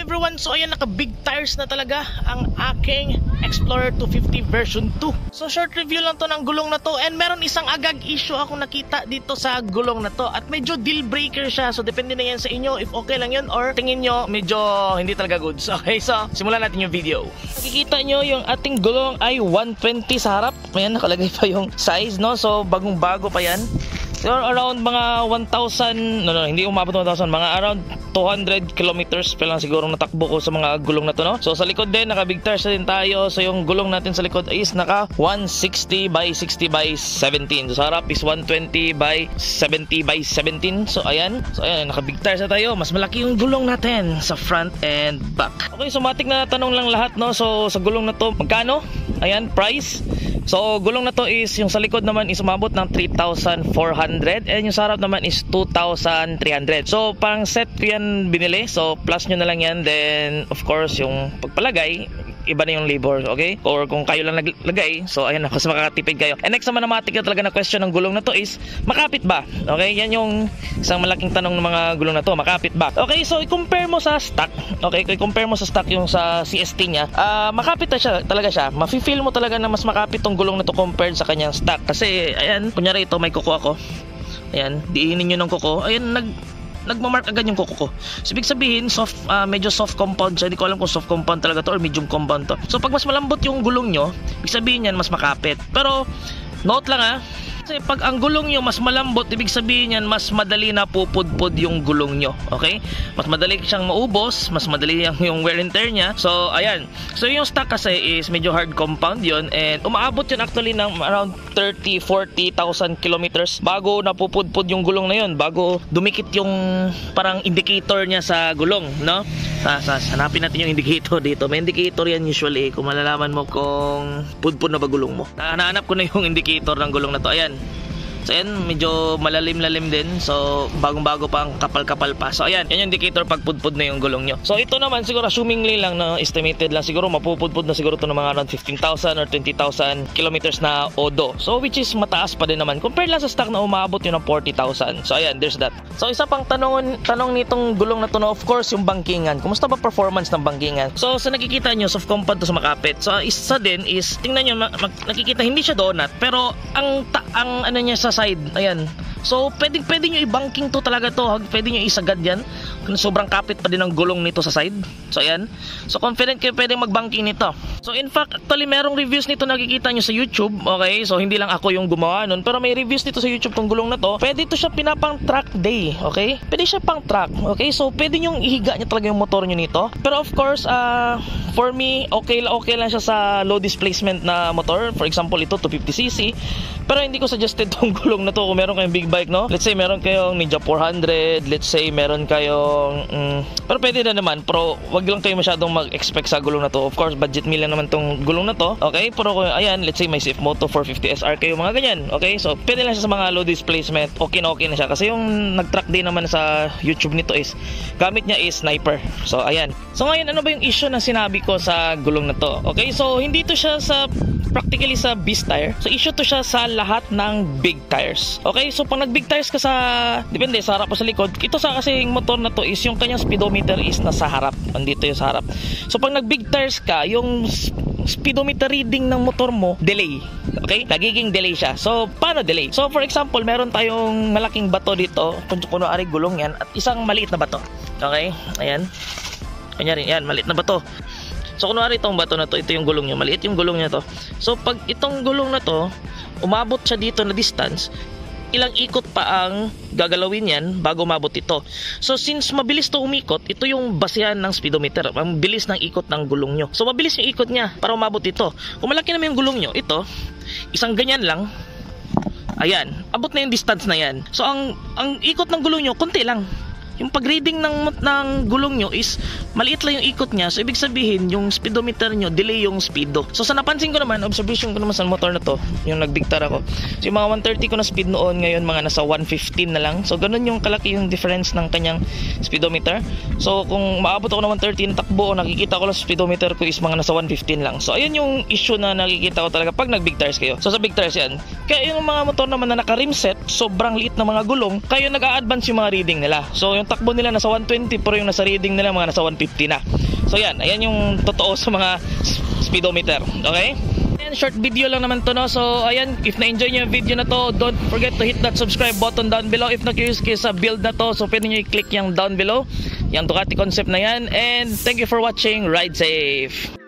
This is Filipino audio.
everyone, so ayan, naka big tires na talaga ang aking Explorer 250 version 2. So short review lang to ng gulong na to, and meron isang agag issue ako nakita dito sa gulong na to at medyo deal breaker siya. So depende na yan sa inyo if okay lang yun or tingin nyo medyo hindi talaga goods. Okay, so simulan natin yung video. Nakikita nyo yung ating gulong ay 120 sa harap. Ayan, nakalagay pa yung size, no? So bagong bago pa yan. So around mga 1,000, hindi umabot 1,000, mga around 200 kilometers pa lang siguro natakbo ko sa mga gulong na to, no? So sa likod din, naka big tires na din tayo. So yung gulong natin sa likod is naka 160 by 60 by 17. So sa harap is 120 by 70 by 17. So ayan, naka big tires na tayo. Mas malaki yung gulong natin sa front and back. Okay, so matik na tanong lang lahat, no? So sa gulong na to, magkano? Ayan, price. So gulong na to is, yung sa likod naman is umabot ng 3,400 and yung sa harap naman is 2,300. So pang set ko yan binili, so plus nyo na lang yan. Then of course yung pagpalagay, iba na yung labor, okay? Or kung kayo lang naglagay, so ayan, mas makakatipid kayo. And next naman na matik na talaga na question ng gulong na to is, makapit ba? Okay, yan yung isang malaking tanong ng mga gulong na to, makapit ba? Okay, so i-compare mo sa stock, okay? I-compare mo sa stock yung sa CST niya, makapit na siya, talaga siya. Mafe-feel mo talaga na mas makapit tong gulong na to compared sa kanyang stock. Kasi, ayan, kunyari ito, may kuko ako. Ayan, diinin nyo ng kuko. Ayan, nagmamark agad yung kuko ko. So ibig sabihin medyo soft compound siya. Hindi ko alam kung soft compound talaga to or medium compound to. So pag mas malambot yung gulong nyo, ibig sabihin yan mas makapit. Pero note lang kasi pag ang gulong nyo mas malambot, ibig sabihin yan mas madali na pupudpud yung gulong nyo. Okay? Mas madali siyang maubos, mas madali yung wear and tear nya. So ayan. So yung stock kasi is medyo hard compound yun, and umaabot yun actually ng around 30-40,000 kilometers bago napupudpud yung gulong na yun, bago dumikit yung parang indicator nya sa gulong, no? Hanapin natin yung indicator dito. May indicator yan usually kung malalaman mo kung pudpud na ba gulong mo. Nahanap ko na yung indicator ng gulong na to. Ayan. So ayan, medyo malalim-lalim din. So bagong-bago pa, ang kapal-kapal pa. So ayan, yan yung indicator pag pudpud na yung gulong nyo. So ito naman siguro assumingly lang na estimated lang, siguro mapupudpud na siguro ito ng mga around 15,000 or 20,000 kilometers na odo. So which is mataas pa din naman compared lang sa stock na umabot yun ng 40,000. So ayan, there's that. So isa pang tanong nitong gulong na to, of course, yung bangkingan. Kumusta ba performance ng bangkingan? So sa nakikita nyo, soft compound to sa makapit. So isa din is, tingnan nyo, nakikita hindi siya donut, pero ang ano niya sa side, ayan. So pwede nyo i-banking to talaga to, pwede nyo isagad yan. Sobrang kapit pa din ang gulong nito sa side. So ayan, so confident kayo pwedeng mag-banking nito. So in fact, actually merong reviews nito nakikita nyo sa YouTube. Okay, so hindi lang ako yung gumawa nun, pero may reviews nito sa YouTube tong gulong na to. Pwede to siya pinapang track day. Okay, pwede siya pang track. Okay, so pwede nyo ihiga nyo talaga yung motor nyo nito. Pero of course, for me, okay lang siya sa low displacement na motor. For example, ito 250cc. Pero hindi ko suggested tong gulong na to kung meron kayong big bike, no? Let's say meron kayong Ninja 400, let's say meron kayong pero pwede na naman, pero wag lang kayo masyadong mag-expect sa gulong na to. Of course, budget meal lang naman tong gulong na to. Okay, pero ayan, let's say may Swift Moto 450 SR kayo, mga ganyan. Okay, so pwede lang siya sa mga low displacement. Okay na siya kasi yung nag-track din naman sa YouTube nito is gamit niya is Sniper. So ayan. So ngayon, ano ba yung issue na sinabi ko sa gulong na to? Okay, so hindi to siya practically sa beast tire. So issue to siya sa lahat ng big tires. Okay, so pag nag big tires ka depende sa harap o sa likod, ito sa kasing motor na to is yung kanyang speedometer is nasa harap, andito yung sa harap. So pag nag big tires ka, yung speedometer reading ng motor mo delay. Okay, nagiging delay siya. So paano delay? So for example, meron tayong malaking bato dito, kunwari gulong yan, at isang maliit na bato. Okay, ayan, kanyari yan, maliit na bato. So kunwari itong bato na to, ito yung gulong nyo, maliit yung gulong nyo to. So pag itong gulong na to, umabot siya dito na distance, ilang ikot pa ang gagalawin yan bago umabot ito. So since mabilis to umikot, ito yung basehan ng speedometer, ang bilis ng ikot ng gulong nyo. So mabilis yung ikot niya para umabot ito. Kung malaki naman yung gulong nyo, ito, isang ganyan lang, ayan, abot na yung distance na yan. So ang ikot ng gulong nyo, konti lang. Yung pag-reading ng gulong nyo is maliit lang yung ikot niya. So ibig sabihin yung speedometer nyo delay yung speedo. So sa napansin ko naman, observation ko naman sa motor na to, yung nagdiktar ako, so yung mga 130 ko na speed noon, ngayon mga nasa 115 na lang. So ganun yung kalaki yung difference ng kanyang speedometer. So kung maabot ako ng 130 na takbo, nakikita ko lang sa speedometer ko is mga nasa 115 lang. So ayun yung issue na nakikita ko talaga pag nag big tires kayo. So sa big tires yan, kaya yung mga motor naman na naka rim set, sobrang liit na mga gulong, kayo nag-a-advance yung mga reading nila. So yung takbo nila nasa 120 pero yung nasa reading nila mga nasa 150 na. So yan, ayan yung totoo sa mga speedometer. Okay? And short video lang naman to, no? So ayan, if na-enjoy nyo yung video na to, don't forget to hit that subscribe button down below. If na-curious kayo sa build na to, so pwede nyo i-click yung down below, yung Ducati concept na yan. And thank you for watching. Ride safe!